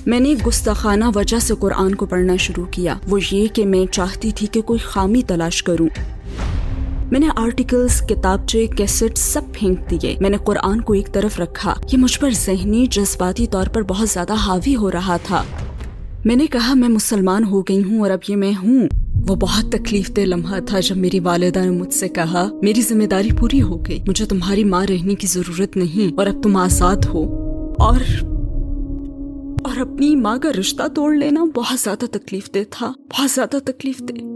میں نے گستاخانہ وجہ سے قرآن کو پڑھنا شروع کیا، وہ یہ کہ میں چاہتی تھی کہ کوئی خامی تلاش کروں۔ میں نے آرٹیکلز، کتابچے، کیسٹ سب پھینک دیے۔ میں نے قرآن کو ایک طرف رکھا، یہ مجھ پر ذہنی جذباتی طور پر بہت زیادہ حاوی ہو رہا تھا۔ میں نے کہا میں مسلمان ہو گئی ہوں اور اب یہ میں ہوں۔ وہ بہت تکلیف دہ لمحہ تھا جب میری والدہ نے مجھ سے کہا میری ذمہ داری پوری ہو گئی، مجھے تمہاری ماں رہنے کی ضرورت نہیں اور اب تم آزاد ہو۔ اور اپنی ماں کا رشتہ توڑ لینا بہت زیادہ تکلیف دہ تھا، بہت زیادہ تکلیف دہ۔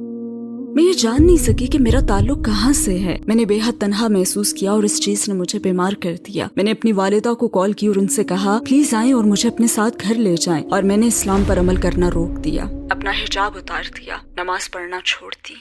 میں یہ جان نہیں سکی کہ میرا تعلق کہاں سے ہے۔ میں نے بے حد تنہا محسوس کیا اور اس چیز نے مجھے بیمار کر دیا۔ میں نے اپنی والدہ کو کال کی اور ان سے کہا پلیز آئیں اور مجھے اپنے ساتھ گھر لے جائیں، اور میں نے اسلام پر عمل کرنا روک دیا، اپنا حجاب اتار دیا، نماز پڑھنا چھوڑ دی۔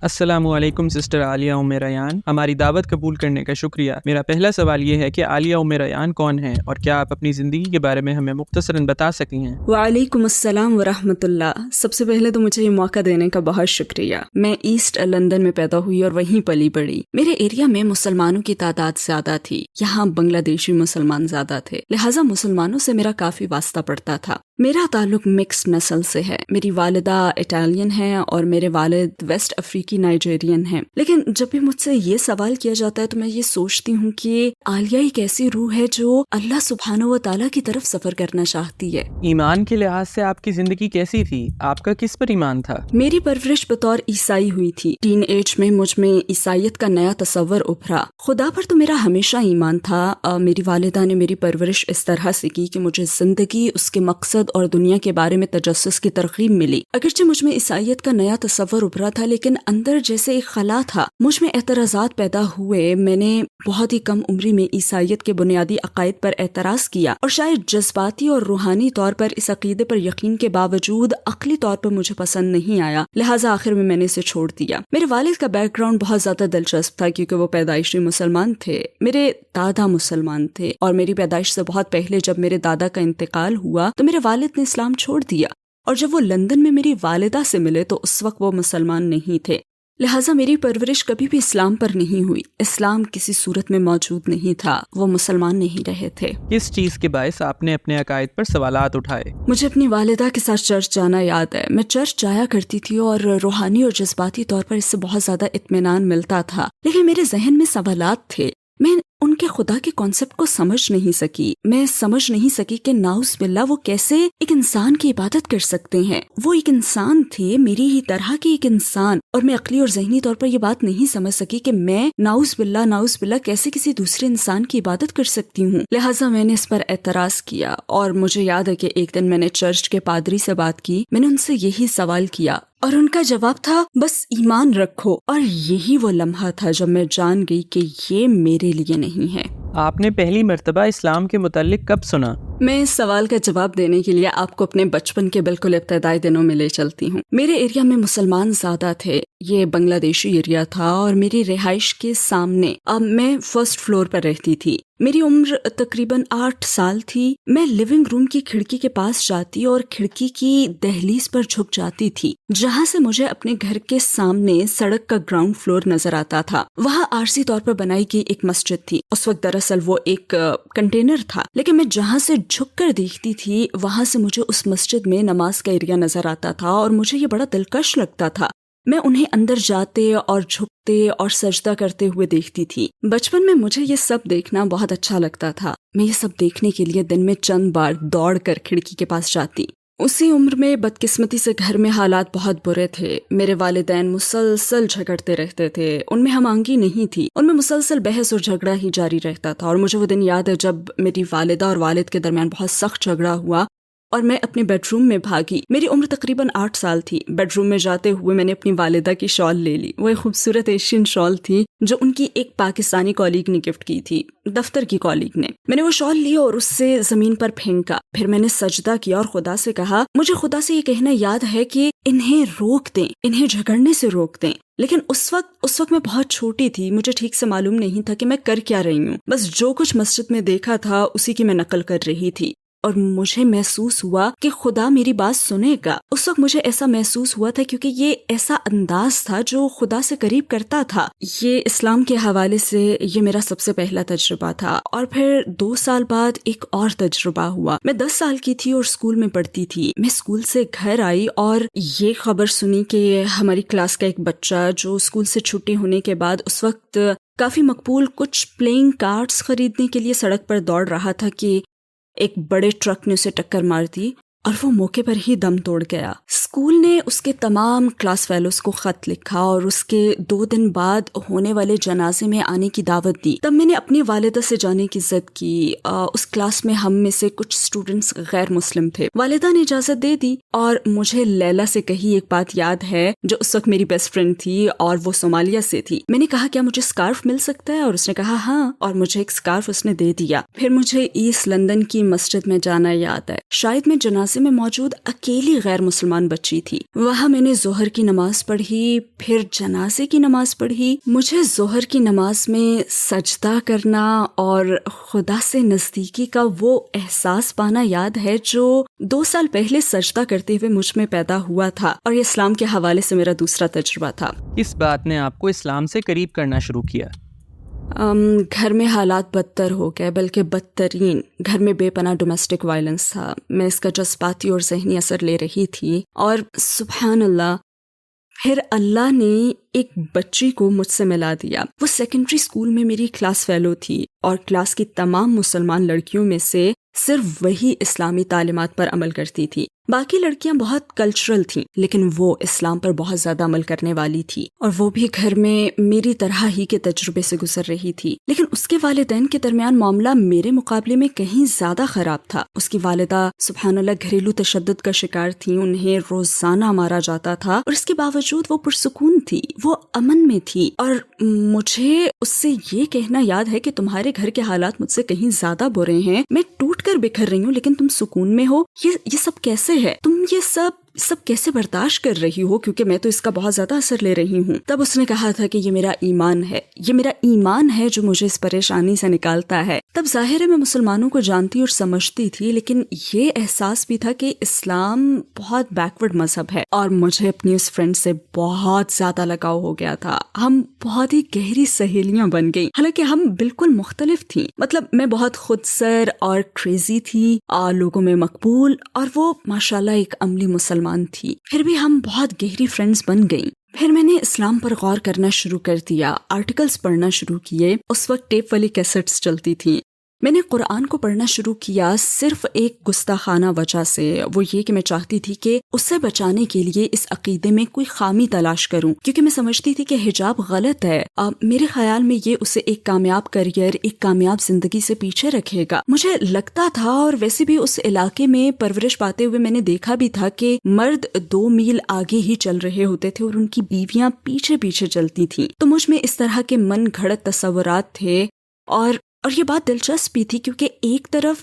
السلام علیکم سسٹر عالیہ ام ریان، ہماری دعوت قبول کرنے کا شکریہ۔ میرا پہلا سوال یہ ہے کہ عالیہ ام ریان کون ہیں اور کیا آپ اپنی زندگی کے بارے میں ہمیں مختصراً بتا سکتی ہیں؟ وعلیکم السلام ورحمۃ اللہ۔ سب سے پہلے تو مجھے یہ موقع دینے کا بہت شکریہ۔ میں ایسٹ لندن میں پیدا ہوئی اور وہیں پلی بڑھی۔ میرے ایریا میں مسلمانوں کی تعداد زیادہ تھی، یہاں بنگلہ دیشی مسلمان زیادہ تھے، لہٰذا مسلمانوں سے میرا کافی واسطہ پڑتا تھا۔ میرا تعلق مکس نسل سے ہے، میری والدہ اٹالین ہے اور میرے والد ویسٹ افریقی نائجیرین ہیں۔ لیکن جب بھی مجھ سے یہ سوال کیا جاتا ہے تو میں یہ سوچتی ہوں کہ عالیہ ایک ایسی روح ہے جو اللہ سبحانہ و تعالیٰ کی طرف سفر کرنا چاہتی ہے۔ ایمان کے لحاظ سے آپ کی زندگی کیسی تھی؟ آپ کا کس پر ایمان تھا؟ میری پرورش بطور عیسائی ہوئی تھی۔ ٹین ایج میں مجھ میں عیسائیت کا نیا تصور ابھرا۔ خدا پر تو میرا ہمیشہ ایمان تھا۔ میری والدہ نے میری پرورش اس طرح سے کی کہ مجھے زندگی، اس کے مقصد اور دنیا کے بارے میں تجسس کی ترغیب ملی۔ اگرچہ مجھ میں عیسائیت کا نیا تصور ابھرا تھا، لیکن اندر جیسے ایک خلا تھا، مجھ میں اعتراضات پیدا ہوئے۔ میں نے بہت ہی کم عمری میں عیسائیت کے بنیادی عقائد پر اعتراض کیا، اور شاید جذباتی اور روحانی طور پر اس عقیدے پر یقین کے باوجود عقلی طور پر مجھے پسند نہیں آیا، لہٰذا آخر میں نے اسے چھوڑ دیا۔ میرے والد کا بیک گراؤنڈ بہت زیادہ دلچسپ تھا کیونکہ وہ پیدائشی مسلمان تھے۔ میرے دادا مسلمان تھے اور میری پیدائش سے بہت پہلے جب میرے دادا کا انتقال ہوا تو میرے والد نے اسلام چھوڑ دیا، اور جب وہ لندن میں میری والدہ سے ملے تو اس وقت وہ مسلمان نہیں تھے، لہٰذا میری پرورش کبھی بھی اسلام پر نہیں ہوئی۔ اسلام کسی صورت میں موجود نہیں تھا، وہ مسلمان نہیں رہے تھے۔ کس چیز کے باعث آپ نے اپنے عقائد پر سوالات اٹھائے؟ مجھے اپنی والدہ کے ساتھ چرچ جانا یاد ہے۔ میں چرچ جایا کرتی تھی اور روحانی اور جذباتی طور پر اس سے بہت زیادہ اطمینان ملتا تھا، لیکن میرے ذہن میں سوالات تھے۔ میں ان کے خدا کے کانسیپٹ کو سمجھ نہیں سکی۔ میں سمجھ نہیں سکی کہ ناؤز باللہ وہ کیسے ایک انسان کی عبادت کر سکتے ہیں۔ وہ ایک انسان تھے، میری ہی طرح کے ایک انسان، اور میں عقلی اور ذہنی طور پر یہ بات نہیں سمجھ سکی کہ میں ناؤز باللہ کیسے کسی دوسرے انسان کی عبادت کر سکتی ہوں۔ لہٰذا میں نے اس پر اعتراض کیا، اور مجھے یاد ہے کہ ایک دن میں نے چرچ کے پادری سے بات کی۔ میں نے ان سے یہی سوال کیا اور ان کا جواب تھا بس ایمان رکھو، اور یہی وہ لمحہ تھا جب میں جان گئی کہ یہ میرے لیے نہیں ہے۔ آپ نے پہلی مرتبہ اسلام کے متعلق کب سنا؟ میں اس سوال کا جواب دینے کے لیے آپ کو اپنے بچپن کے بالکل ابتدائی دنوں میں لے چلتی ہوں۔ میرے ایریا میں مسلمان زیادہ تھے، یہ بنگلہ دیشی ایریا تھا، اور میری رہائش کے سامنے میں فرسٹ فلور پر رہتی تھی۔ میری عمر تقریباً 8 سال تھی۔ میں لیونگ روم کی کھڑکی کے پاس جاتی اور کھڑکی کی دہلیز پر جھک جاتی تھی، جہاں سے مجھے اپنے گھر کے سامنے سڑک کا گراؤنڈ فلور نظر آتا تھا۔ وہاں عارضی طور پر بنائی گئی ایک مسجد تھی۔ اس وقت دراصل وہ ایک کنٹینر تھا، لیکن میں جہاں سے جھک کر دیکھتی تھی وہاں سے مجھے اس مسجد میں نماز کا ایریا نظر آتا تھا، اور مجھے یہ بڑا دلکش لگتا تھا۔ میں انہیں اندر جاتے اور جھکتے اور سجدہ کرتے ہوئے دیکھتی تھی۔ بچپن میں مجھے یہ سب دیکھنا بہت اچھا لگتا تھا۔ میں یہ سب دیکھنے کے لیے دن میں چند بار دوڑ کر کھڑکی کے پاس جاتی۔ اسی عمر میں بدقسمتی سے گھر میں حالات بہت برے تھے۔ میرے والدین مسلسل جھگڑتے رہتے تھے، ان میں ہم آہنگی نہیں تھی، ان میں مسلسل بحث اور جھگڑا ہی جاری رہتا تھا۔ اور مجھے وہ دن یاد ہے جب میری والدہ اور والد کے درمیان بہت سخت جھگڑا ہوا اور میں اپنے بیڈ روم میں بھاگی۔ میری عمر تقریباً 8 سال تھی۔ بیڈ روم میں جاتے ہوئے میں نے اپنی والدہ کی شال لے لی۔ وہ ایک خوبصورت ایشین شال تھی جو ان کی ایک پاکستانی کالیگ نے گفٹ کی تھی، دفتر کی کالیگ نے۔ میں نے وہ شال لی اور اس سے زمین پر پھینکا، پھر میں نے سجدہ کیا اور خدا سے کہا مجھے خدا سے یہ کہنا یاد ہے کہ انہیں روک دیں، انہیں جھگڑنے سے روک دیں۔ لیکن اس وقت میں بہت چھوٹی تھی، مجھے ٹھیک سے معلوم نہیں تھا کہ میں کر کیا رہی ہوں۔ بس جو کچھ مسجد میں دیکھا تھا اسی کی میں نقل کر رہی تھی۔ اور مجھے محسوس ہوا کہ خدا میری بات سنے گا. اس وقت مجھے ایسا محسوس ہوا تھا کیونکہ یہ ایسا انداز تھا جو خدا سے قریب کرتا تھا. یہ اسلام کے حوالے سے یہ میرا سب سے پہلا تجربہ تھا. اور پھر 2 سال بعد ایک اور تجربہ ہوا. میں 10 سال کی تھی اور اسکول میں پڑھتی تھی. میں اسکول سے گھر آئی اور یہ خبر سنی کہ ہماری کلاس کا ایک بچہ جو اسکول سے چھٹی ہونے کے بعد اس وقت کافی مقبول کچھ پلینگ کارڈز خریدنے کے لیے سڑک پر دوڑ رہا تھا کہ ایک بڑے ٹرک نے اسے ٹکر مار دی اور وہ موقع پر ہی دم توڑ گیا. اسکول نے اس کے تمام کلاس فیلوز کو خط لکھا اور اس کے 2 دن بعد ہونے والے جنازے میں آنے کی دعوت دی. تب میں نے اپنی والدہ سے جانے کی ضد کی. اس کلاس میں ہم میں سے کچھ اسٹوڈنٹس غیر مسلم تھے. والدہ نے اجازت دے دی اور مجھے لیلا سے کہی ایک بات یاد ہے جو اس وقت میری بیسٹ فرینڈ تھی اور وہ صومالیہ سے تھی. میں نے کہا کیا مجھے اسکارف مل سکتا ہے؟ اور اس نے کہا ہاں، اور مجھے ایک اسکارف اس نے دے دیا. پھر مجھے ایسٹ لندن کی مسجد میں جانا یاد ہے. شاید میں جنازے میں موجود اکیلی غیر مسلمان بچی تھی. وہاں میں نے ظہر کی نماز پڑھی، پھر جنازے کی نماز پڑھی. مجھے ظہر کی نماز میں سجدہ کرنا اور خدا سے نزدیکی کا وہ احساس پانا یاد ہے جو 2 سال پہلے سجدہ کرتے ہوئے مجھ میں پیدا ہوا تھا. اور یہ اسلام کے حوالے سے میرا دوسرا تجربہ تھا. اس بات نے آپ کو اسلام سے قریب کرنا شروع کیا؟ گھر میں حالات بدتر ہو گئے، بلکہ بدترین. گھر میں بے پناہ ڈومیسٹک وائلنس تھا. میں اس کا جذباتی اور ذہنی اثر لے رہی تھی. اور سبحان اللہ، پھر اللہ نے ایک بچی کو مجھ سے ملا دیا. وہ سیکنڈری اسکول میں میری کلاس فیلو تھی اور کلاس کی تمام مسلمان لڑکیوں میں سے صرف وہی اسلامی تعلیمات پر عمل کرتی تھی. باقی لڑکیاں بہت کلچرل تھیں لیکن وہ اسلام پر بہت زیادہ عمل کرنے والی تھی. اور وہ بھی گھر میں میری طرح ہی کے تجربے سے گزر رہی تھی. لیکن اس کے والدین کے درمیان معاملہ میرے مقابلے میں کہیں زیادہ خراب تھا. اس کی والدہ سبحان اللہ گھریلو تشدد کا شکار تھی. انہیں روزانہ مارا جاتا تھا اور اس کے باوجود وہ پرسکون تھی، وہ امن میں تھی. اور مجھے اس سے یہ کہنا یاد ہے کہ تمہارے گھر کے حالات مجھ سے کہیں زیادہ برے ہیں، میں ٹوٹ کر بکھر رہی ہوں لیکن تم سکون میں ہو. یہ سب کیسے ہے؟ تم یہ سب کیسے برداشت کر رہی ہو؟ کیونکہ میں تو اس کا بہت زیادہ اثر لے رہی ہوں. تب اس نے کہا تھا کہ یہ میرا ایمان ہے جو مجھے اس پریشانی سے نکالتا ہے. تب ظاہر ہے میں مسلمانوں کو جانتی اور سمجھتی تھی، لیکن یہ احساس بھی تھا کہ اسلام بہت بیکورڈ مذہب ہے. اور مجھے اپنی اس فرینڈ سے بہت زیادہ لگاؤ ہو گیا تھا. ہم بہت ہی گہری سہیلیاں بن گئی، حالانکہ ہم بالکل مختلف تھیں. مطلب میں بہت خود سر اور کریزی تھی اور لوگوں میں مقبول، اور وہ ماشاءاللہ ایک عملی مسلمان تھی. پھر بھی ہم بہت گہری فرینڈز بن گئیں. پھر میں نے اسلام پر غور کرنا شروع کر دیا، آرٹیکلز پڑھنا شروع کیے. اس وقت ٹیپ والی کیسٹس چلتی تھیں. میں نے قرآن کو پڑھنا شروع کیا صرف ایک گستاخانہ وجہ سے، وہ یہ کہ میں چاہتی تھی کہ اسے بچانے کے لیے اس عقیدے میں کوئی خامی تلاش کروں، کیونکہ میں سمجھتی تھی کہ حجاب غلط ہے. میرے خیال میں یہ اسے ایک کامیاب کریئر، ایک کامیاب زندگی سے پیچھے رکھے گا. مجھے لگتا تھا، اور ویسے بھی اس علاقے میں پرورش پاتے ہوئے میں نے دیکھا بھی تھا کہ مرد 2 میل آگے ہی چل رہے ہوتے تھے اور ان کی بیویاں پیچھے پیچھے چلتی تھیں. تو مجھ میں اس طرح کے من گھڑت تصورات تھے. اور یہ بات دلچسپ بھی تھی کیونکہ ایک طرف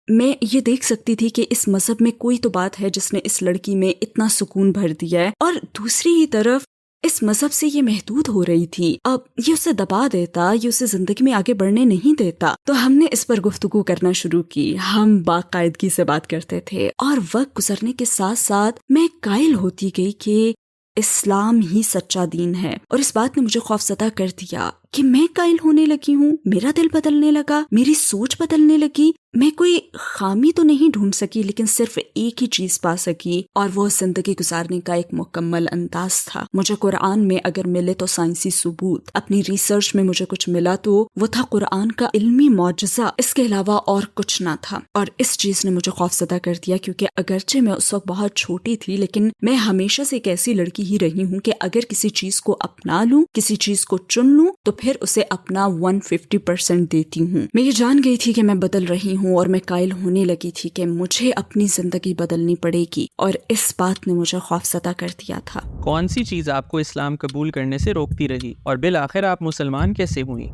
میں یہ دیکھ سکتی تھی کہ اس مذہب میں کوئی تو بات ہے جس نے اس لڑکی میں اتنا سکون بھر دیا ہے، اور دوسری ہی طرف اس مذہب سے یہ محدود ہو رہی تھی. اب یہ اسے دبا دیتا، یہ اسے زندگی میں آگے بڑھنے نہیں دیتا. تو ہم نے اس پر گفتگو کرنا شروع کی. ہم باقاعدگی سے بات کرتے تھے اور وقت گزرنے کے ساتھ ساتھ میں قائل ہوتی گئی کہ اسلام ہی سچا دین ہے. اور اس بات نے مجھے خوفزدہ کر دیا کہ میں قائل ہونے لگی ہوں، میرا دل بدلنے لگا، میری سوچ بدلنے لگی. میں کوئی خامی تو نہیں ڈھونڈ سکی لیکن صرف ایک ہی چیز پا سکی، اور وہ زندگی گزارنے کا ایک مکمل انداز تھا. مجھے قرآن میں اگر ملے تو سائنسی ثبوت، اپنی ریسرچ میں مجھے کچھ ملا تو وہ تھا قرآن کا علمی معجزہ، اس کے علاوہ اور کچھ نہ تھا. اور اس چیز نے مجھے خوفزدہ کر دیا کیونکہ اگرچہ میں اس وقت بہت چھوٹی تھی لیکن میں ہمیشہ سے ایک ایسی لڑکی ہی رہی ہوں کہ اگر کسی چیز کو اپنا لوں، کسی چیز کو چن لوں تو پھر اسے اپنا 150% دیتی ہوں. میں یہ جان گئی تھی کہ میں بدل رہی ہوں اور میں قائل ہونے لگی تھی کہ مجھے اپنی زندگی بدلنی پڑے گی، اور اس بات نے مجھے خوفزدہ کر دیا تھا. کون سی چیز آپ کو اسلام قبول کرنے سے روکتی رہی اور بالآخر آپ مسلمان کیسے ہوئی؟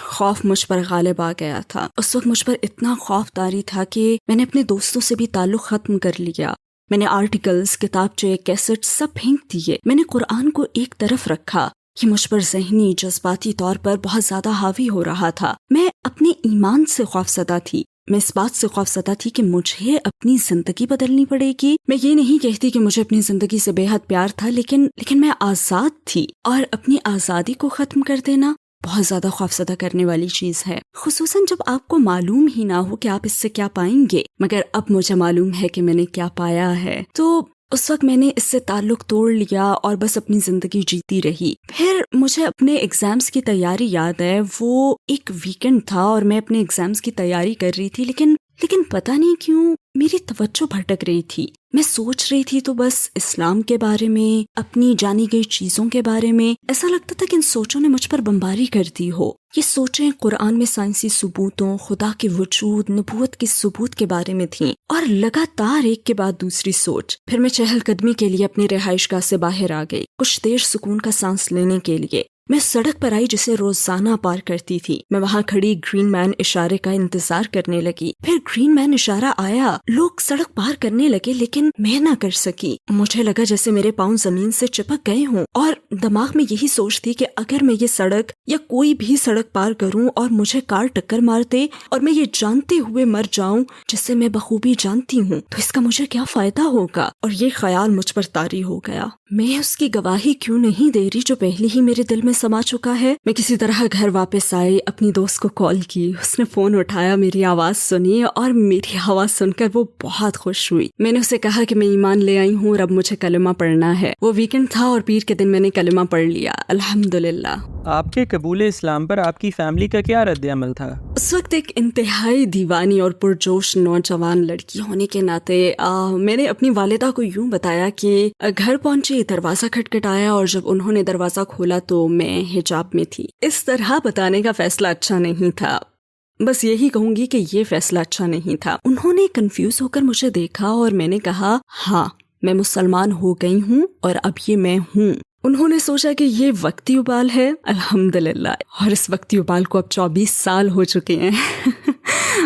خوف مجھ پر غالب آ گیا تھا. اس وقت مجھ پر اتنا خوف طاری تھا کہ میں نے اپنے دوستوں سے بھی تعلق ختم کر لیا. میں نے آرٹیکلز، کتابچے، کیسٹ سب پھینک دیے. میں نے قرآن کو ایک طرف رکھا. یہ مجھ پر ذہنی جذباتی طور پر بہت زیادہ حاوی ہو رہا تھا. میں اپنے ایمان سے خوفزدہ تھی. میں اس بات سے خوفزدہ تھی کہ مجھے اپنی زندگی بدلنی پڑے گی. میں یہ نہیں کہتی کہ مجھے اپنی زندگی سے بے حد پیار تھا، لیکن میں آزاد تھی، اور اپنی آزادی کو ختم کر دینا بہت زیادہ خوفزدہ کرنے والی چیز ہے، خصوصاً جب آپ کو معلوم ہی نہ ہو کہ آپ اس سے کیا پائیں گے. مگر اب مجھے معلوم ہے کہ میں نے کیا پایا ہے. تو اس وقت میں نے اس سے تعلق توڑ لیا اور بس اپنی زندگی جیتی رہی. پھر مجھے اپنے ایگزامز کی تیاری یاد ہے. وہ ایک ویکنڈ تھا اور میں اپنے ایگزامز کی تیاری کر رہی تھی، لیکن پتہ نہیں کیوں میری توجہ بھٹک رہی تھی. میں سوچ رہی تھی تو بس اسلام کے بارے میں، اپنی جانی گئی چیزوں کے بارے میں. ایسا لگتا تھا کہ ان سوچوں نے مجھ پر بمباری کر دی ہو. یہ سوچیں قرآن میں سائنسی ثبوتوں، خدا کے وجود، نبوت کے ثبوت کے بارے میں تھیں، اور لگاتار ایک کے بعد دوسری سوچ. پھر میں چہل قدمی کے لیے اپنی رہائش گاہ سے باہر آ گئی، کچھ دیر سکون کا سانس لینے کے لیے. میں سڑک پر آئی جسے روزانہ پار کرتی تھی. میں وہاں کھڑی گرین مین اشارے کا انتظار کرنے لگی. پھر گرین مین اشارہ آیا، لوگ سڑک پار کرنے لگے، لیکن میں نہ کر سکی. مجھے لگا جیسے میرے پاؤں زمین سے چپک گئے ہوں، اور دماغ میں یہی سوچ تھی کہ اگر میں یہ سڑک یا کوئی بھی سڑک پار کروں اور مجھے کار ٹکر مار دے اور میں یہ جانتے ہوئے مر جاؤں جسے میں بخوبی جانتی ہوں، تو اس کا مجھے کیا فائدہ ہوگا. اور یہ خیال مجھ پر طاری ہو گیا. میں اس کی گواہی کیوں نہیں دے رہی جو پہلے ہی میرے دل میں سما چکا ہے. میں کسی طرح گھر واپس آئی، اپنی دوست کو کال کی. اس نے فون اٹھایا، میری آواز سنی، اور میری آواز سن کر وہ بہت خوش ہوئی. میں نے اسے کہا کہ میں ایمان لے آئی ہوں اور اب مجھے کلمہ پڑھنا ہے. وہ ویکنڈ تھا اور پیر کے دن میں نے کلمہ پڑھ لیا، الحمدللہ. آپ کے قبول اسلام پر آپ کی فیملی کا کیا رد عمل تھا؟ اس وقت ایک انتہائی دیوانی اور پرجوش نوجوان لڑکی ہونے کے ناطے میں نے اپنی والدہ کو یوں بتایا کہ گھر پہنچی، دروازہ کھٹکھٹایا، اور جب انہوں نے دروازہ کھولا تو میں حجاب میں تھی. اس طرح بتانے کا فیصلہ اچھا نہیں تھا. بس یہی کہوں گی کہ یہ فیصلہ اچھا نہیں تھا. انہوں نے کنفیوز ہو کر مجھے دیکھا اور میں نے کہا ہاں میں مسلمان ہو گئی ہوں اور اب یہ میں ہوں. انہوں نے سوچا کہ یہ وقتی ابال ہے، الحمدللہ، اور اس وقتی ابال کو اب 24 سال ہو چکے ہیں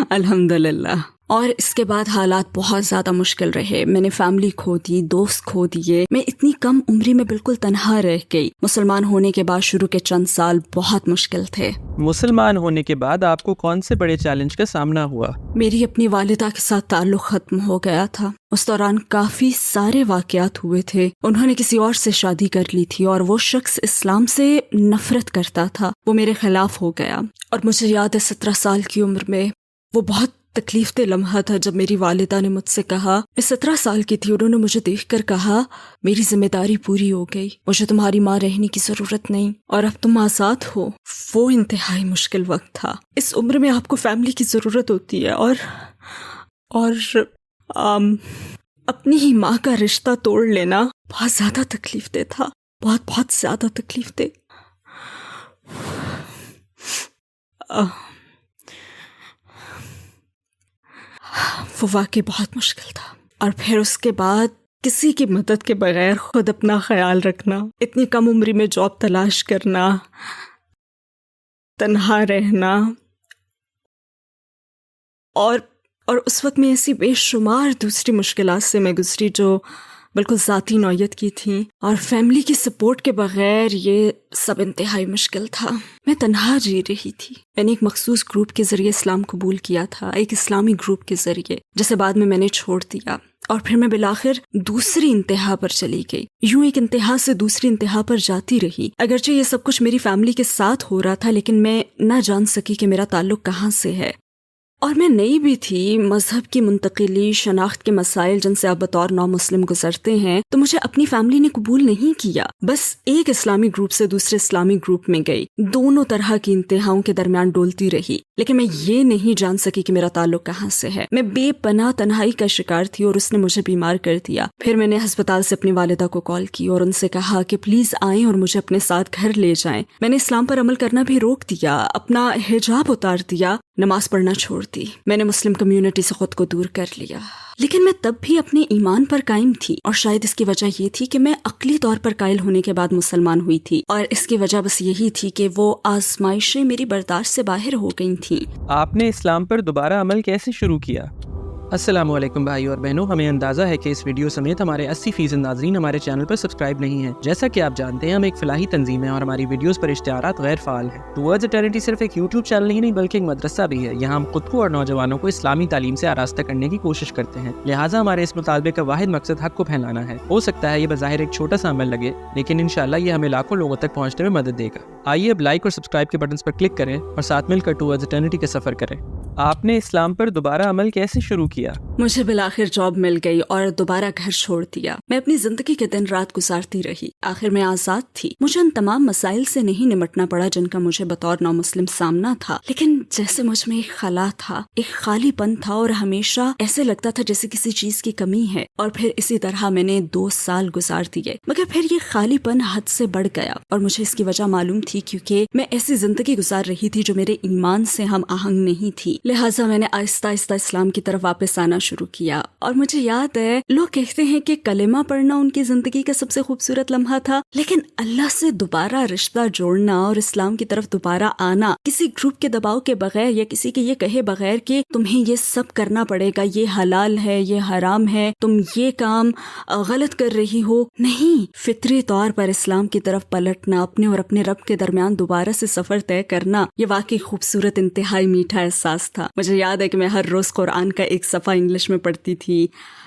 الحمدللہ. اور اس کے بعد حالات بہت زیادہ مشکل رہے. میں نے فیملی کھو دی، دوست کھو دیے. میں اتنی کم عمری میں بالکل تنہا رہ گئی. مسلمان ہونے کے بعد شروع کے چند سال بہت مشکل تھے. مسلمان ہونے کے بعد آپ کو کون سے بڑے چیلنج کا سامنا ہوا؟ میری اپنی والدہ کے ساتھ تعلق ختم ہو گیا تھا. اس دوران کافی سارے واقعات ہوئے تھے. انہوں نے کسی اور سے شادی کر لی تھی اور وہ شخص اسلام سے نفرت کرتا تھا. وہ میرے خلاف ہو گیا اور مجھے یاد ہے 17 سال کی عمر میں وہ بہت تکلیف دہ لمحہ تھا جب میری والدہ نے مجھ سے کہا، میں 17 سال کی تھی، انہوں نے مجھے دیکھ کر کہا میری ذمہ داری پوری ہو گئی، مجھے تمہاری ماں رہنے کی ضرورت نہیں اور اب تم آزاد ہو. وہ انتہائی مشکل وقت تھا. اس عمر میں آپ کو فیملی کی ضرورت ہوتی ہے اور اپنی ہی ماں کا رشتہ توڑ لینا بہت زیادہ تکلیف دہ تھا، بہت زیادہ تکلیف دہ. وہ واقعی بہت مشکل تھا. اور پھر اس کے بعد کسی کی مدد کے بغیر خود اپنا خیال رکھنا، اتنی کم عمری میں جاب تلاش کرنا، تنہا رہنا، اور اس وقت میں ایسی بے شمار دوسری مشکلات سے میں گزری جو بالکل ذاتی نوعیت کی تھیں، اور فیملی کی سپورٹ کے بغیر یہ سب انتہائی مشکل تھا. میں تنہا جی رہی تھی. میں نے ایک مخصوص گروپ کے ذریعے اسلام قبول کیا تھا، ایک اسلامی گروپ کے ذریعے، جسے بعد میں نے چھوڑ دیا. اور پھر میں بالآخر دوسری انتہا پر چلی گئی. یوں ایک انتہا سے دوسری انتہا پر جاتی رہی. اگرچہ یہ سب کچھ میری فیملی کے ساتھ ہو رہا تھا، لیکن میں نہ جان سکی کہ میرا تعلق کہاں سے ہے. اور میں نئی بھی تھی. مذہب کی منتقلی، شناخت کے مسائل جن سے آپ بطور نو مسلم گزرتے ہیں، تو مجھے اپنی فیملی نے قبول نہیں کیا. بس ایک اسلامی گروپ سے دوسرے اسلامی گروپ میں گئی، دونوں طرح کی انتہاؤں کے درمیان ڈولتی رہی، لیکن میں یہ نہیں جان سکی کہ میرا تعلق کہاں سے ہے. میں بے پناہ تنہائی کا شکار تھی اور اس نے مجھے بیمار کر دیا. پھر میں نے ہسپتال سے اپنی والدہ کو کال کی اور ان سے کہا کہ پلیز آئیں اور مجھے اپنے ساتھ گھر لے جائیں. میں نے اسلام پر عمل کرنا بھی روک دیا، اپنا حجاب اتار دیا، نماز پڑھنا چھوڑ دی. میں نے مسلم کمیونٹی سے خود کو دور کر لیا. لیکن میں تب بھی اپنے ایمان پر قائم تھی، اور شاید اس کی وجہ یہ تھی کہ میں عقلی طور پر قائل ہونے کے بعد مسلمان ہوئی تھی، اور اس کی وجہ بس یہی تھی کہ وہ آزمائشیں میری برداشت سے باہر ہو گئی تھیں. آپ نے اسلام پر دوبارہ عمل کیسے شروع کیا؟ السلام علیکم بھائی اور بہنوں، ہمیں اندازہ ہے کہ اس ویڈیو سمیت ہمارے 80% ناظرین ہمارے چینل پر سبسکرائب نہیں ہیں۔ جیسا کہ آپ جانتے ہیں، ہم ایک فلاحی تنظیم ہیں اور ہماری ویڈیوز پر اشتہارات غیر فعال ہیں۔ ٹوورڈز ایٹرنٹی صرف ایک یوٹیوب چینل ہی نہیں بلکہ ایک مدرسہ بھی ہے۔ یہاں ہم خود کو اور نوجوانوں کو اسلامی تعلیم سے آراستہ کرنے کی کوشش کرتے ہیں، لہٰذا ہمارے اس مطالبے کا واحد مقصد حق کو پھیلانا ہے۔ ہو سکتا ہے یہ بظاہر ایک چھوٹا سا عمل لگے، لیکن انشاءاللہ یہ ہمیں لاکھوں لوگوں تک پہنچنے میں مدد دے گا۔ آئیے اب لائک اور سبسکرائب کے بٹنز پر کلک کریں اور ساتھ مل کر ٹوورڈز ایٹرنٹی کا سفر کریں۔ آپ نے اسلام پر دوبارہ عمل کیسے شروع کیا؟ مجھے بالآخر جاب مل گئی اور دوبارہ گھر چھوڑ دیا۔ میں اپنی زندگی کے دن رات گزارتی رہی، آخر میں آزاد تھی۔ مجھے ان تمام مسائل سے نہیں نمٹنا پڑا جن کا مجھے بطور نو مسلم سامنا تھا، لیکن جیسے مجھ میں ایک خلا تھا، ایک خالی پن تھا اور ہمیشہ ایسے لگتا تھا جیسے کسی چیز کی کمی ہے۔ اور پھر اسی طرح میں نے 2 سال گزار دیے، مگر پھر یہ خالی پن حد سے بڑھ گیا اور مجھے اس کی وجہ معلوم تھی، کیونکہ میں ایسی زندگی گزار رہی تھی جو میرے ایمان سے ہم آہنگ نہیں تھی۔ لہٰذا میں نے آہستہ آہستہ اسلام کی طرف واپس آنا شروع کیا۔ اور مجھے یاد ہے، لوگ کہتے ہیں کہ کلمہ پڑھنا ان کی زندگی کا سب سے خوبصورت لمحہ تھا، لیکن اللہ سے دوبارہ رشتہ جوڑنا اور اسلام کی طرف دوبارہ آنا کسی گروپ کے دباؤ کے بغیر یا کسی کے یہ کہے بغیر کہ تمہیں یہ سب کرنا پڑے گا، یہ حلال ہے، یہ حرام ہے، تم یہ کام غلط کر رہی ہو، نہیں، فطری طور پر اسلام کی طرف پلٹنا، اپنے اور اپنے رب کے درمیان دوبارہ سے سفر طے کرنا، یہ واقعی خوبصورت، انتہائی میٹھا احساس تھا۔ مجھے یاد ہے کہ میں ہر روز قرآن کا ایک صفحہ انگلش میں پڑھتی تھی۔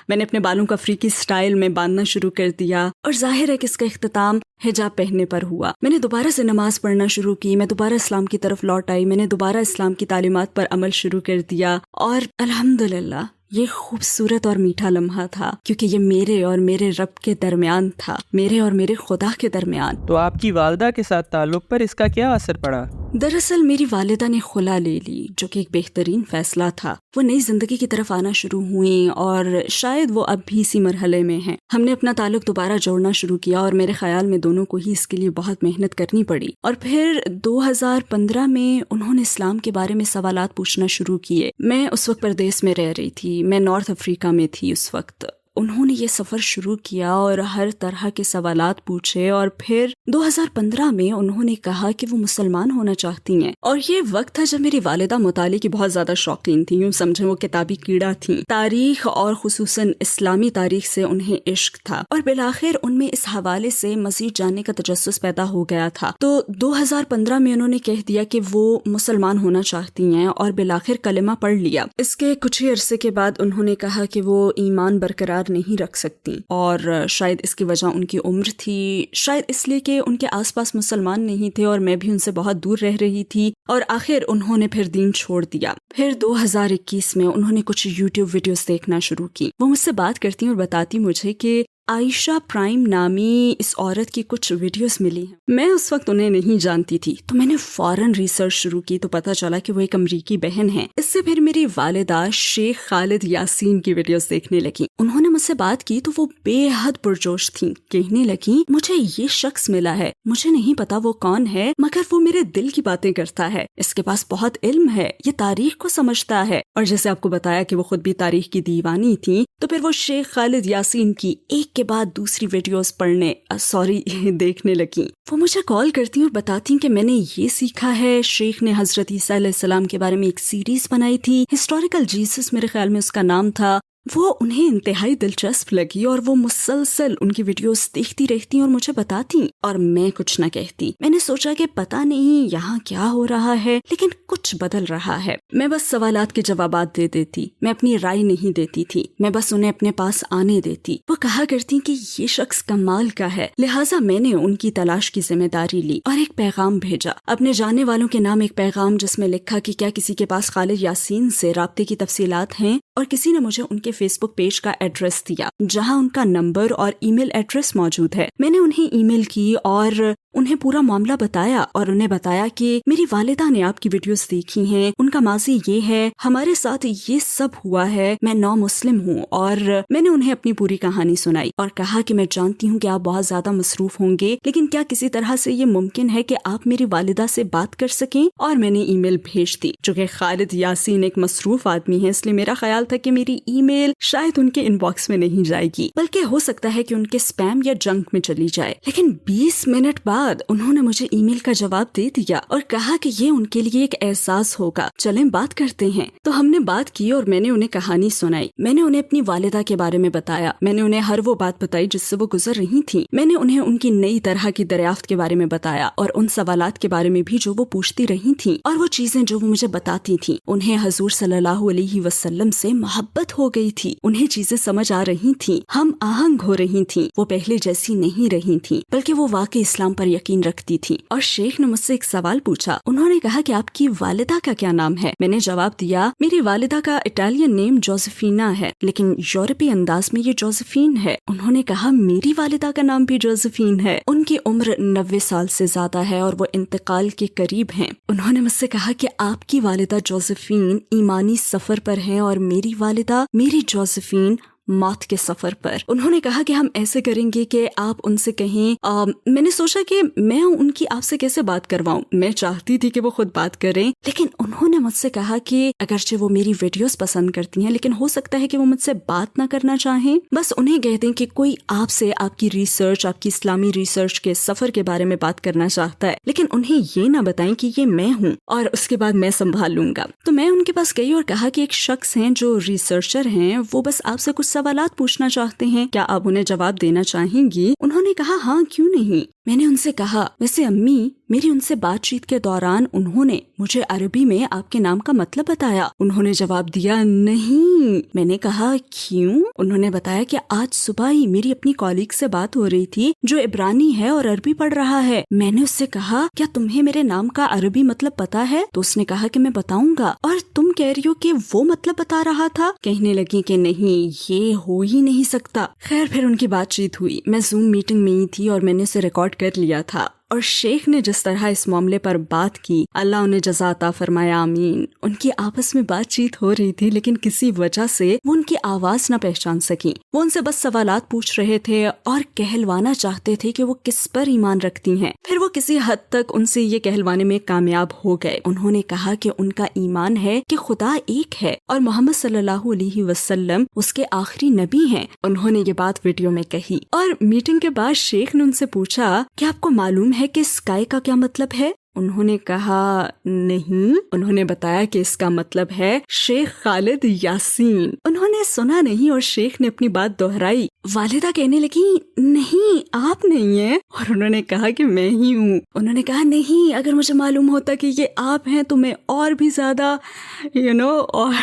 میں نے اپنے بالوں کا افریقی سٹائل میں باندھنا شروع کر دیا اور ظاہر ہے کہ اس کا اختتام حجاب پہننے پر ہوا۔ میں نے دوبارہ سے نماز پڑھنا شروع کی، میں دوبارہ اسلام کی طرف لوٹ آئی، میں نے دوبارہ اسلام کی تعلیمات پر عمل شروع کر دیا اور الحمدللہ یہ خوبصورت اور میٹھا لمحہ تھا، کیونکہ یہ میرے اور میرے رب کے درمیان تھا، میرے اور میرے خدا کے درمیان۔ تو آپ کی والدہ کے ساتھ تعلق پر اس کا کیا اثر پڑا؟ دراصل میری والدہ نے خلا لے لی، جو کہ ایک بہترین فیصلہ تھا۔ وہ نئی زندگی کی طرف آنا شروع ہوئیں اور شاید وہ اب بھی اسی مرحلے میں ہیں۔ ہم نے اپنا تعلق دوبارہ جوڑنا شروع کیا اور میرے خیال میں دونوں کو ہی اس کے لیے بہت محنت کرنی پڑی۔ اور پھر 2015 میں انہوں نے اسلام کے بارے میں سوالات پوچھنا شروع کیے۔ میں اس وقت پردیس میں رہ رہی تھی، میں نارتھ افریقہ میں تھی اس وقت۔ انہوں نے یہ سفر شروع کیا اور ہر طرح کے سوالات پوچھے، اور پھر 2015 میں انہوں نے کہا کہ وہ مسلمان ہونا چاہتی ہیں۔ اور یہ وقت تھا جب میری والدہ مطالعے کی بہت زیادہ شوقین تھی، یوں سمجھیں وہ کتابی کیڑا تھیں۔ تاریخ اور خصوصاً اسلامی تاریخ سے انہیں عشق تھا اور بالآخر ان میں اس حوالے سے مزید جاننے کا تجسس پیدا ہو گیا تھا۔ تو 2015 میں انہوں نے کہہ دیا کہ وہ مسلمان ہونا چاہتی ہیں اور بالآخر کلمہ پڑھ لیا۔ اس کے کچھ ہی عرصے کے بعد انہوں نے کہا کہ وہ ایمان برقرار نہیں رکھ سکتی، اور شاید اس کی وجہ ان کی عمر تھی، شاید اس لیے کہ ان کے آس پاس مسلمان نہیں تھے اور میں بھی ان سے بہت دور رہ رہی تھی، اور آخر انہوں نے پھر دین چھوڑ دیا۔ پھر 2021 میں انہوں نے کچھ یوٹیوب ویڈیوز دیکھنا شروع کی۔ وہ مجھ سے بات کرتی اور بتاتی مجھے کہ عائشہ پرائم نامی اس عورت کی کچھ ویڈیوز ملی ہیں۔ میں اس وقت انہیں نہیں جانتی تھی، تو میں نے فوراً ریسرچ شروع کی تو پتہ چلا کہ وہ ایک امریکی بہن ہیں۔ اس سے پھر میری والدہ شیخ خالد یاسین کی ویڈیوز دیکھنے لگی۔ انہوں نے مجھ سے بات کی تو وہ بے حد پرجوش تھیں، کہنے لگی مجھے یہ شخص ملا ہے، مجھے نہیں پتا وہ کون ہے، مگر وہ میرے دل کی باتیں کرتا ہے، اس کے پاس بہت علم ہے، یہ تاریخ کو سمجھتا ہے۔ اور جیسے آپ کو بتایا کہ وہ خود بھی تاریخ کی دیوانی تھی، تو پھر وہ شیخ خالد یاسین کی ایک کے بعد دوسری ویڈیوز دیکھنے لگیں۔ وہ مجھے کال کرتی اور بتاتی کہ میں نے یہ سیکھا ہے، شیخ نے حضرت عیسیٰ علیہ السلام کے بارے میں ایک سیریز بنائی تھی، ہسٹوریکل جیسس میرے خیال میں اس کا نام تھا۔ وہ انہیں انتہائی دلچسپ لگی اور وہ مسلسل ان کی ویڈیوز دیکھتی رہتی اور مجھے بتاتی، اور میں کچھ نہ کہتی۔ میں نے سوچا کہ پتہ نہیں یہاں کیا ہو رہا ہے، لیکن کچھ بدل رہا ہے۔ میں بس سوالات کے جوابات دے دیتی، میں اپنی رائے نہیں دیتی تھی، میں بس انہیں اپنے پاس آنے دیتی۔ وہ کہا کرتی کہ یہ شخص کمال کا ہے، لہٰذا میں نے ان کی تلاش کی ذمہ داری لی اور ایک پیغام بھیجا، اپنے جاننے والوں کے نام ایک پیغام، جس میں لکھا کہ کیا کسی کے پاس خالد یاسین سے رابطے کی تفصیلات ہیں، اور کسی نے مجھے ان کے فیس بک پیج کا ایڈریس دیا جہاں ان کا نمبر اور ای میل ایڈریس موجود ہے۔ میں نے انہیں ای میل کی اور انہیں پورا معاملہ بتایا اور انہیں بتایا کہ میری والدہ نے آپ کی ویڈیوز دیکھی ہیں، ان کا ماضی یہ ہے، ہمارے ساتھ یہ سب ہوا ہے، میں نو مسلم ہوں، اور میں نے انہیں اپنی پوری کہانی سنائی اور کہا کہ میں جانتی ہوں کہ آپ بہت زیادہ مصروف ہوں گے، لیکن کیا کسی طرح سے یہ ممکن ہے کہ آپ میری والدہ سے بات کر سکیں؟ اور میں نے ای میل بھیج دی۔ چونکہ خالد یاسین ایک مصروف آدمی ہے، اس لیے میرا خیال تھا کہ میری ای میل شاید ان کے ان باکس میں نہیں جائے گی بلکہ ہو سکتا ہے کہ ان کے اسپیم یا جنک میں چلی جائے، لیکن 20 منٹ بعد انہوں نے مجھے ای میل کا جواب دے دیا اور کہا کہ یہ ان کے لیے ایک احساس ہوگا، چلیں بات کرتے ہیں۔ تو ہم نے بات کی اور میں نے انہیں کہانی سنائی، میں نے انہیں اپنی والدہ کے بارے میں بتایا، میں نے انہیں ہر وہ بات بتائی جس سے وہ گزر رہی تھی، میں نے انہیں ان کی نئی طرح کی دریافت کے بارے میں بتایا اور ان سوالات کے بارے میں بھی جو وہ پوچھتی رہی تھیں اور وہ چیزیں جو وہ مجھے بتاتی تھیں۔ انہیں حضور صلی اللہ علیہ وسلم سے محبت ہو گئی تھی، انہیں چیزیں سمجھ آ رہی تھیں، ہم آہنگ ہو رہی تھیں، وہ پہلے جیسی نہیں رہی تھیں بلکہ وہ واقعی اسلام پر یقین رکھتی تھیں۔ اور شیخ نے مجھ سے ایک سوال پوچھا، انہوں نے کہا کہ آپ کی والدہ کا کیا نام ہے؟ میں نے جواب دیا میری والدہ کا اٹالین نیم جوزفینا ہے لیکن یورپی انداز میں یہ جوزفین ہے۔ انہوں نے کہا میری والدہ کا نام بھی جوزفین ہے، ان کی عمر 90 سال سے زیادہ ہے اور وہ انتقال کے قریب ہیں۔ انہوں نے مجھ سے کہا کہ آپ کی والدہ جوزفین ایمانی سفر پر ہیں اور میری والدہ میری جوزفین موت کے سفر پر۔ انہوں نے کہا کہ ہم ایسے کریں گے کہ آپ ان سے کہیں میں نے سوچا کہ میں ان کی آپ سے کیسے بات کرواؤں، میں چاہتی تھی کہ وہ خود بات کریں لیکن انہوں نے مجھ سے کہا کہ اگرچہ وہ میری ویڈیوز پسند کرتی ہیں لیکن ہو سکتا ہے کہ وہ مجھ سے بات نہ کرنا چاہیں، بس انہیں کہہ دیں کہ کوئی آپ سے آپ کی ریسرچ، آپ کی اسلامی ریسرچ کے سفر کے بارے میں بات کرنا چاہتا ہے لیکن انہیں یہ نہ بتائیں کہ یہ میں ہوں اور اس کے بعد میں سنبھال لوں گا۔ تو میں ان کے پاس گئی اور کہا کہ ایک شخص ہیں جو ریسرچر ہیں، وہ بس آپ سے کچھ سوالات پوچھنا چاہتے ہیں، کیا آپ انہیں جواب دینا چاہیں گی؟ انہوں نے کہا ہاں کیوں نہیں۔ میں نے ان سے کہا ویسے امی میری ان سے بات چیت کے دوران انہوں نے مجھے عربی میں آپ کے نام کا مطلب بتایا۔ انہوں نے جواب دیا نہیں۔ میں نے کہا کیوں؟ انہوں نے بتایا کہ آج صبح ہی میری اپنی کالیگ سے بات ہو رہی تھی جو عبرانی ہے اور عربی پڑھ رہا ہے۔ میں نے اس سے کہا کیا تمہیں میرے نام کا عربی مطلب پتا ہے؟ تو اس نے کہا کہ میں بتاؤں گا۔ اور تم کہہ رہی ہو کہ وہ مطلب بتا رہا تھا؟ کہنے لگی کہ نہیں یہ ہو ہی نہیں سکتا۔ خیر پھر ان کی بات چیت ہوئی، میں زوم میٹنگ میں ہی تھی اور میں نے اسے ریکارڈ کر لیا تھا اور شیخ نے جس طرح اس معاملے پر بات کی اللہ انہیں جزا عطا فرمائے آمین۔ ان کی آپس میں بات چیت ہو رہی تھی لیکن کسی وجہ سے وہ ان کی آواز نہ پہچان سکی۔ وہ ان سے بس سوالات پوچھ رہے تھے اور کہلوانا چاہتے تھے کہ وہ کس پر ایمان رکھتی ہیں۔ پھر وہ کسی حد تک ان سے یہ کہلوانے میں کامیاب ہو گئے۔ انہوں نے کہا کہ ان کا ایمان ہے کہ خدا ایک ہے اور محمد صلی اللہ علیہ وسلم اس کے آخری نبی ہیں۔ انہوں نے یہ بات ویڈیو میں کہی اور میٹنگ کے بعد شیخ نے ان سے پوچھا کہ آپ کو معلوم ہے کہ اسکائی کا کیا مطلب ہے؟ انہوں نے کہا نہیں۔ انہوں نے بتایا کہ اس کا مطلب ہے شیخ خالد یاسین۔ انہوں نے سنا نہیں اور شیخ نے اپنی بات دہرائی۔ والدہ کہنے لگی نہیں آپ نہیں ہیں اور انہوں نے کہا کہ میں ہی ہوں۔ انہوں نے کہا نہیں اگر مجھے معلوم ہوتا کہ یہ آپ ہیں تو میں اور بھی زیادہ اور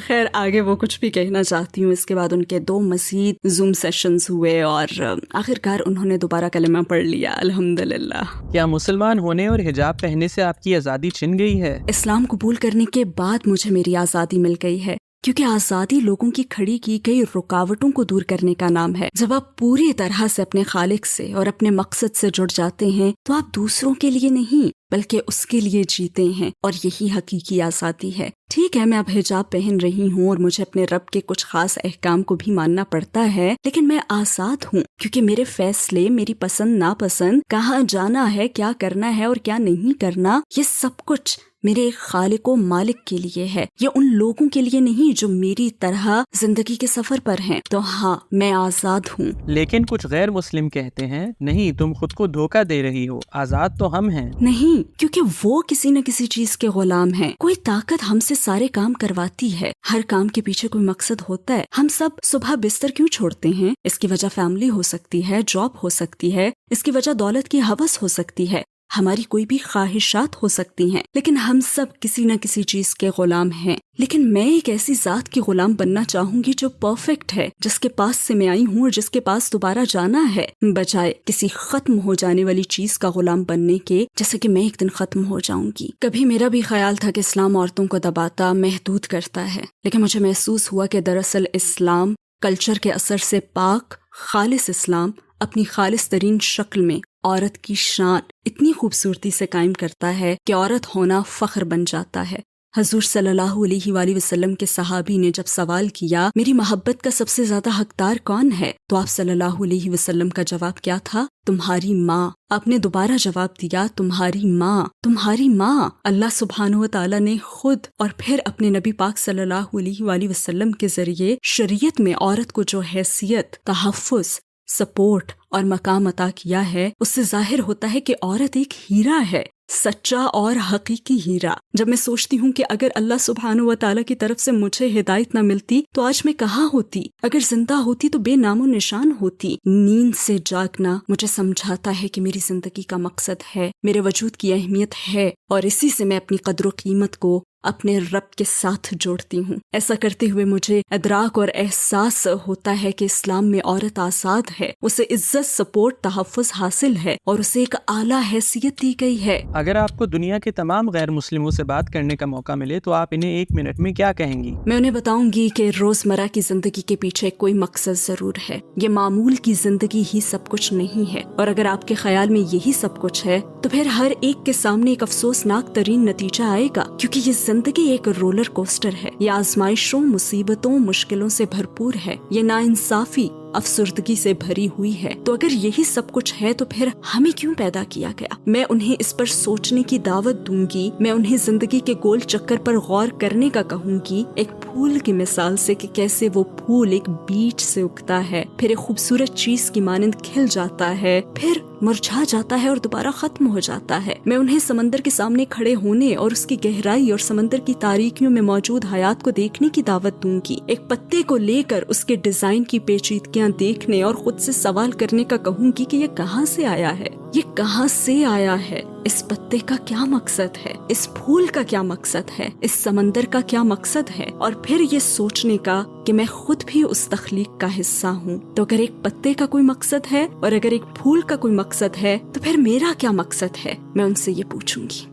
خیر آگے وہ کچھ بھی کہنا چاہتی ہوں۔ اس کے بعد ان کے 2 مزید زوم سیشنز ہوئے اور آخرکار انہوں نے دوبارہ کلمہ پڑھ لیا الحمدللہ۔ کیا مسلمان ہونے اور حجاب پہننے سے آپ کی آزادی چھن گئی ہے؟ اسلام قبول کرنے کے بعد مجھے میری آزادی مل گئی ہے کیونکہ آزادی لوگوں کی کھڑی کی گئی رکاوٹوں کو دور کرنے کا نام ہے۔ جب آپ پوری طرح سے اپنے خالق سے اور اپنے مقصد سے جڑ جاتے ہیں تو آپ دوسروں کے لیے نہیں بلکہ اس کے لیے جیتے ہیں اور یہی حقیقی آزادی ہے۔ ٹھیک ہے میں اب حجاب پہن رہی ہوں اور مجھے اپنے رب کے کچھ خاص احکام کو بھی ماننا پڑتا ہے لیکن میں آزاد ہوں کیونکہ میرے فیصلے، میری پسند ناپسند، کہاں جانا ہے، کیا کرنا ہے اور کیا نہیں کرنا، یہ سب کچھ میرے خالق و مالک کے لیے ہے، یہ ان لوگوں کے لیے نہیں جو میری طرح زندگی کے سفر پر ہیں۔ تو ہاں میں آزاد ہوں۔ لیکن کچھ غیر مسلم کہتے ہیں نہیں تم خود کو دھوکہ دے رہی ہو، آزاد تو ہم ہیں۔ نہیں، کیونکہ وہ کسی نہ کسی چیز کے غلام ہیں۔ کوئی طاقت ہم سے سارے کام کرواتی ہے، ہر کام کے پیچھے کوئی مقصد ہوتا ہے۔ ہم سب صبح بستر کیوں چھوڑتے ہیں؟ اس کی وجہ فیملی ہو سکتی ہے، جاب ہو سکتی ہے، اس کی وجہ دولت کی ہوس ہو سکتی ہے، ہماری کوئی بھی خواہشات ہو سکتی ہیں، لیکن ہم سب کسی نہ کسی چیز کے غلام ہیں۔ لیکن میں ایک ایسی ذات کی غلام بننا چاہوں گی جو پرفیکٹ ہے، جس کے پاس سے میں آئی ہوں اور جس کے پاس دوبارہ جانا ہے، بجائے کسی ختم ہو جانے والی چیز کا غلام بننے کے جیسے کہ میں ایک دن ختم ہو جاؤں گی۔ کبھی میرا بھی خیال تھا کہ اسلام عورتوں کو دباتا، محدود کرتا ہے، لیکن مجھے محسوس ہوا کہ دراصل اسلام کلچر کے اثر سے پاک، خالص اسلام اپنی خالص ترین شکل میں عورت کی شان اتنی خوبصورتی سے قائم کرتا ہے کہ عورت ہونا فخر بن جاتا ہے۔ حضور صلی اللہ علیہ وآلہ وسلم کے صحابی نے جب سوال کیا میری محبت کا سب سے زیادہ حقدار کون ہے، تو آپ صلی اللہ علیہ وسلم کا جواب کیا تھا؟ تمہاری ماں۔ آپ نے دوبارہ جواب دیا، تمہاری ماں، تمہاری ماں۔ اللہ سبحانہ و تعالیٰ نے خود اور پھر اپنے نبی پاک صلی اللہ علیہ وآلہ وسلم کے ذریعے شریعت میں عورت کو جو حیثیت، تحفظ، سپورٹ اور مقام عطا کیا ہے، اس سے ظاہر ہوتا ہے کہ عورت ایک ہیرا ہے، سچا اور حقیقی ہیرا۔ جب میں سوچتی ہوں کہ اگر اللہ سبحانہ و تعالیٰ کی طرف سے مجھے ہدایت نہ ملتی تو آج میں کہاں ہوتی؟ اگر زندہ ہوتی تو بے نام و نشان ہوتی۔ نیند سے جاگنا مجھے سمجھاتا ہے کہ میری زندگی کا مقصد ہے، میرے وجود کی اہمیت ہے، اور اسی سے میں اپنی قدر و قیمت کو اپنے رب کے ساتھ جوڑتی ہوں۔ ایسا کرتے ہوئے مجھے ادراک اور احساس ہوتا ہے کہ اسلام میں عورت آزاد ہے، اسے عزت، سپورٹ، تحفظ حاصل ہے اور اسے ایک اعلیٰ حیثیت دی گئی ہے۔ اگر آپ کو دنیا کے تمام غیر مسلموں سے بات کرنے کا موقع ملے تو آپ انہیں 1 منٹ میں کیا کہیں گی؟ میں انہیں بتاؤں گی کہ روزمرہ کی زندگی کے پیچھے کوئی مقصد ضرور ہے، یہ معمول کی زندگی ہی سب کچھ نہیں ہے، اور اگر آپ کے خیال میں یہی سب کچھ ہے تو پھر ہر ایک کے سامنے ایک افسوسناک ترین نتیجہ آئے گا، کیونکہ یہ زندگی ایک رولر کوسٹر ہے، یہ آزمائشوں، مصیبتوں، مشکلوں سے بھرپور ہے، یہ ناانصافی، افسردگی سے بھری ہوئی ہے۔ تو اگر یہی سب کچھ ہے تو پھر ہمیں کیوں پیدا کیا گیا؟ میں انہیں اس پر سوچنے کی دعوت دوں گی، میں انہیں زندگی کے گول چکر پر غور کرنے کا کہوں گی، ایک پھول کی مثال سے کہ کیسے وہ پھول ایک بیج سے اگتا ہے، پھر ایک خوبصورت چیز کی مانند کھل جاتا ہے، پھر مرجھا جاتا ہے اور دوبارہ ختم ہو جاتا ہے۔ میں انہیں سمندر کے سامنے کھڑے ہونے اور اس کی گہرائی اور سمندر کی تاریکیوں میں موجود حیات کو دیکھنے کی دعوت دوں گی، ایک پتے کو لے کر اس کے ڈیزائن کی پیچیدگیاں دیکھنے اور خود سے سوال کرنے کا کہوں گی کہ یہ کہاں سے آیا ہے، یہ کہاں سے آیا ہے، اس پتے کا کیا مقصد ہے، اس پھول کا کیا مقصد ہے، اس سمندر کا کیا مقصد ہے، اور پھر یہ سوچنے کا کہ میں خود بھی اس تخلیق کا حصہ ہوں۔ تو اگر ایک پتے کا کوئی مقصد ہے اور اگر ایک پھول کا کوئی مقصد ہے تو پھر میرا کیا مقصد ہے، میں ان سے یہ پوچھوں گی۔